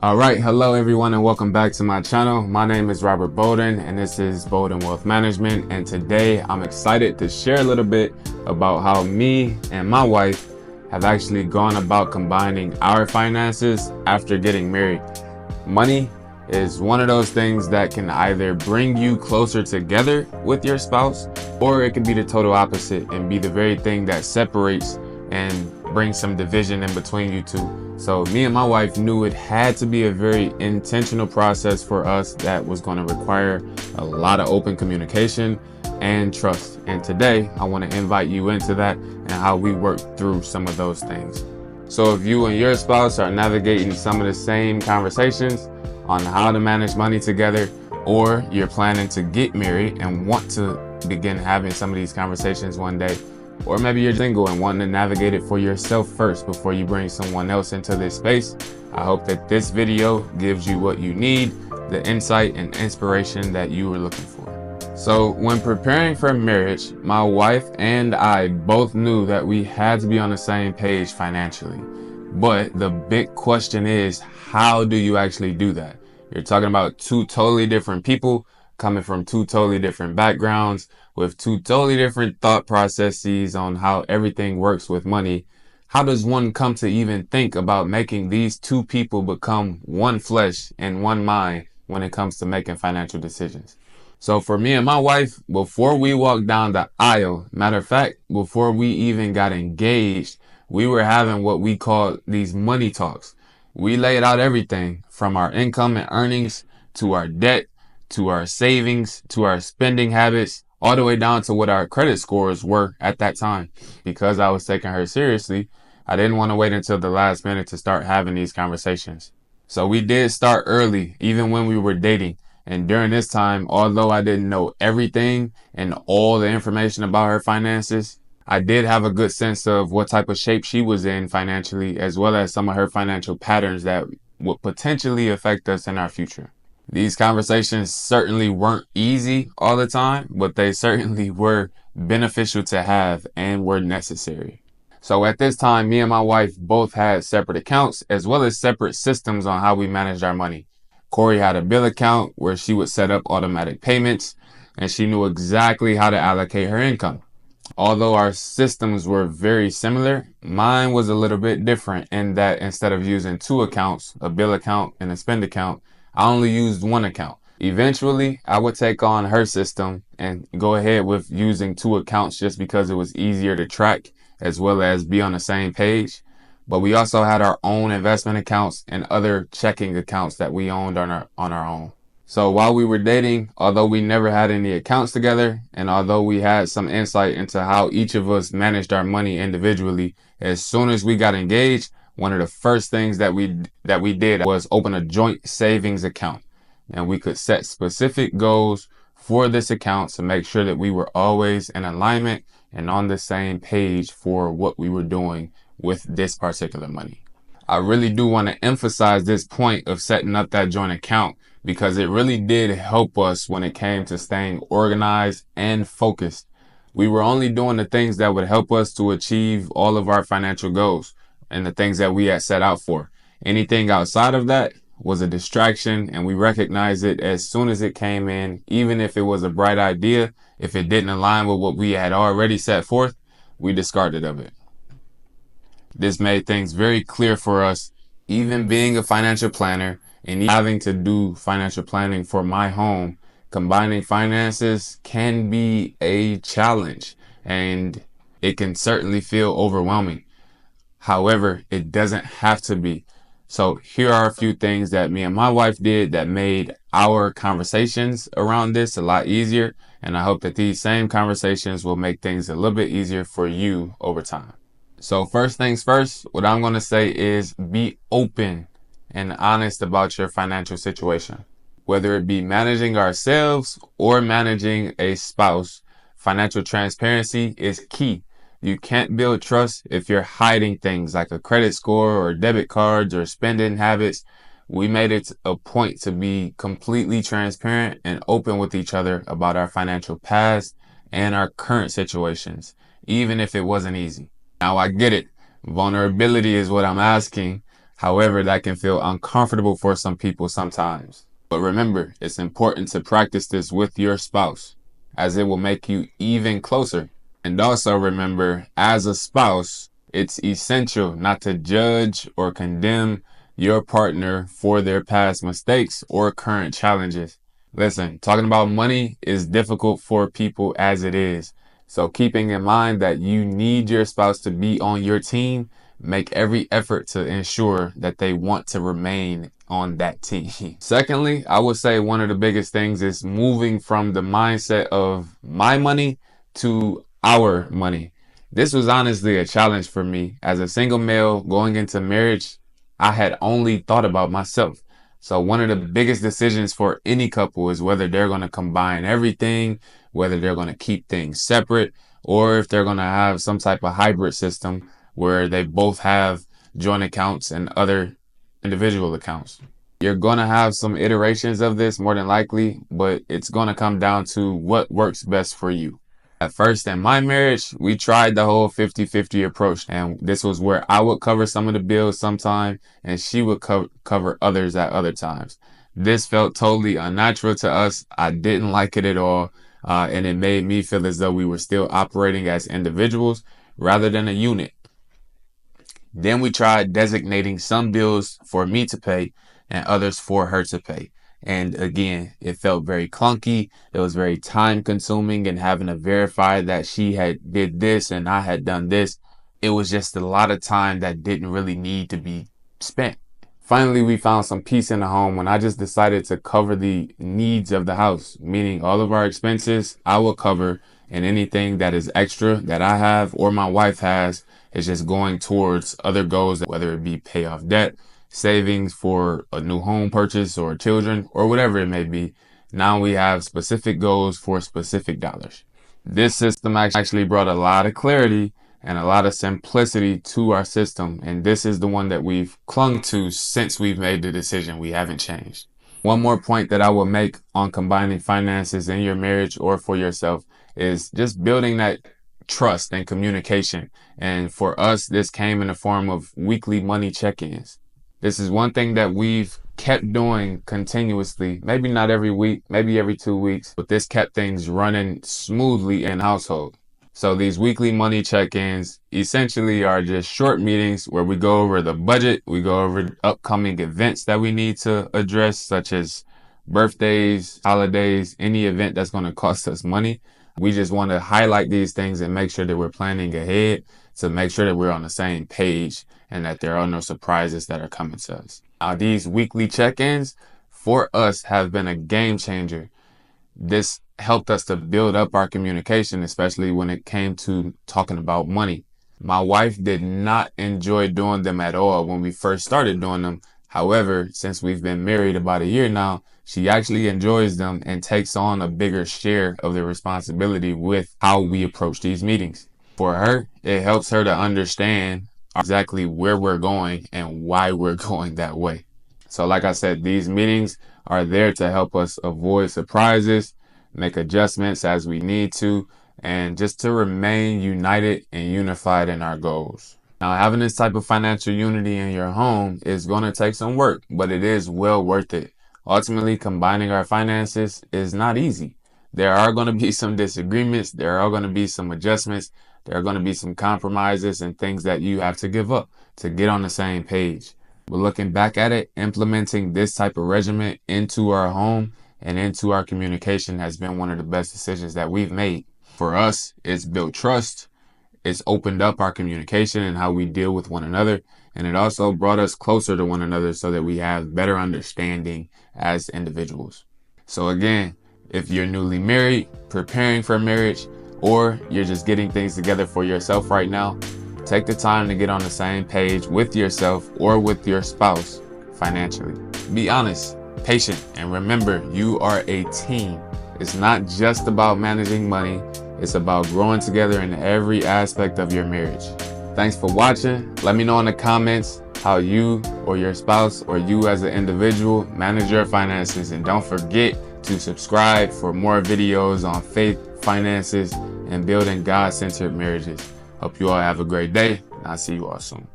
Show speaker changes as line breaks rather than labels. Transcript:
All right, hello everyone and welcome back to my channel. My name is Robert Bolden and this is Bolden Wealth Management, and today I'm excited to share a little bit about how me and my wife have actually gone about combining our finances after getting married. Money is one of those things that can either bring you closer together with your spouse, or it can be the total opposite and be the very thing that separates and brings some division in between you two. So me and my wife knew it had to be a very intentional process for us that was going to require a lot of open communication and trust. And today I want to invite you into that and how we work through some of those things. So if you and your spouse are navigating some of the same conversations on how to manage money together, or you're planning to get married and want to begin having some of these conversations one day, or maybe you're single and wanting to navigate it for yourself first before you bring someone else into this space, I hope that this video gives you what you need, the insight and inspiration that you were looking for. So when preparing for marriage, my wife and I both knew that we had to be on the same page financially. But the big question is, how do you actually do that? You're talking about two totally different people coming from two totally different backgrounds with two totally different thought processes on how everything works with money. How does one come to even think about making these two people become one flesh and one mind when it comes to making financial decisions? So for me and my wife, before we walked down the aisle, matter of fact, before we even got engaged, we were having what we call these money talks. We laid out everything from our income and earnings to our debt, to our savings, to our spending habits, all the way down to what our credit scores were at that time. Because I was taking her seriously, I didn't want to wait until the last minute to start having these conversations. So we did start early, even when we were dating. And during this time, although I didn't know everything and all the information about her finances, I did have a good sense of what type of shape she was in financially, as well as some of her financial patterns that would potentially affect us in our future. These conversations certainly weren't easy all the time, but they certainly were beneficial to have and were necessary. So at this time, me and my wife both had separate accounts as well as separate systems on how we managed our money. Corey had a bill account where she would set up automatic payments, and she knew exactly how to allocate her income. Although our systems were very similar, mine was a little bit different in that instead of using two accounts, a bill account and a spend account, I only used one account. Eventually, I would take on her system and go ahead with using two accounts just because it was easier to track as well as be on the same page. But we also had our own investment accounts and other checking accounts that we owned on our own. So while we were dating, although we never had any accounts together, and although we had some insight into how each of us managed our money individually, as soon as we got engaged, one of the first things that we did was open a joint savings account. And we could set specific goals for this account to make sure that we were always in alignment and on the same page for what we were doing with this particular money. I really do want to emphasize this point of setting up that joint account, because it really did help us when it came to staying organized and focused. We were only doing the things that would help us to achieve all of our financial goals and the things that we had set out for. Anything outside of that was a distraction, and we recognized it as soon as it came in. Even if it was a bright idea, if it didn't align with what we had already set forth, we discarded of it. This made things very clear for us. Even being a financial planner and having to do financial planning for my home, combining finances can be a challenge, and it can certainly feel overwhelming. However, it doesn't have to be. So here are a few things that me and my wife did that made our conversations around this a lot easier. And I hope that these same conversations will make things a little bit easier for you over time. So first things first, what I'm going to say is be open and honest about your financial situation. Whether it be managing ourselves or managing a spouse, financial transparency is key. You can't build trust if you're hiding things like a credit score or debit cards or spending habits. We made it a point to be completely transparent and open with each other about our financial past and our current situations, even if it wasn't easy. Now I get it. Vulnerability is what I'm asking. However, that can feel uncomfortable for some people sometimes. But remember, it's important to practice this with your spouse, as it will make you even closer. And also remember, as a spouse, it's essential not to judge or condemn your partner for their past mistakes or current challenges. Listen, talking about money is difficult for people as it is. So keeping in mind that you need your spouse to be on your team, make every effort to ensure that they want to remain on that team. Secondly, I would say one of the biggest things is moving from the mindset of my money to our money. This was honestly a challenge for me. As a single male going into marriage, I had only thought about myself. So one of the biggest decisions for any couple is whether they're going to combine everything, whether they're going to keep things separate, or if they're going to have some type of hybrid system where they both have joint accounts and other individual accounts. You're going to have some iterations of this more than likely, but it's going to come down to what works best for you. At first in my marriage, we tried the whole 50-50 approach, and this was where I would cover some of the bills sometime and she would cover others at other times. This felt totally unnatural to us. I didn't like it at all, and it made me feel as though we were still operating as individuals rather than a unit. Then we tried designating some bills for me to pay and others for her to pay. And again, it felt very clunky. It was very time consuming, and having to verify that she had did this and I had done this. It was just a lot of time that didn't really need to be spent. Finally, we found some peace in the home when I just decided to cover the needs of the house, meaning all of our expenses I will cover, and anything that is extra that I have or my wife has is just going towards other goals, whether it be pay off debt, savings for a new home purchase or children, or whatever it may be. Now we have specific goals for specific dollars. This system actually brought a lot of clarity and a lot of simplicity to our system, and this is the one that we've clung to since we've made the decision. We haven't changed. One more point that I will make on combining finances in your marriage or for yourself is just building that trust and communication. And for us, this came in the form of weekly money check-ins. This is one thing that we've kept doing continuously, maybe not every week, maybe every 2 weeks, but this kept things running smoothly in household. So these weekly money check-ins essentially are just short meetings where we go over the budget, we go over upcoming events that we need to address, such as birthdays, holidays, any event that's going to cost us money. We just want to highlight these things and make sure that we're planning ahead to make sure that we're on the same page and that there are no surprises that are coming to us. Now, these weekly check-ins for us have been a game changer. This helped us to build up our communication, especially when it came to talking about money. My wife did not enjoy doing them at all when we first started doing them. However, since we've been married about a year now, she actually enjoys them and takes on a bigger share of the responsibility with how we approach these meetings. For her, it helps her to understand exactly where we're going and why we're going that way. So like I said, these meetings are there to help us avoid surprises, make adjustments as we need to, and just to remain united and unified in our goals. Now, having this type of financial unity in your home is going to take some work, but it is well worth it. Ultimately, combining our finances is not easy. There are going to be some disagreements. There are going to be some adjustments. There are going to be some compromises and things that you have to give up to get on the same page. But looking back at it, implementing this type of regimen into our home and into our communication has been one of the best decisions that we've made. For us, it's built trust. It's opened up our communication and how we deal with one another. And it also brought us closer to one another so that we have better understanding as individuals. So again, if you're newly married, preparing for marriage, or you're just getting things together for yourself right now, take the time to get on the same page with yourself or with your spouse financially. Be honest, patient, and remember, you are a team. It's not just about managing money. It's about growing together in every aspect of your marriage. Thanks for watching. Let me know in the comments how you or your spouse or you as an individual manage your finances. And don't forget to subscribe for more videos on faith, finances, and building God-centered marriages. Hope you all have a great day, and I'll see you all soon.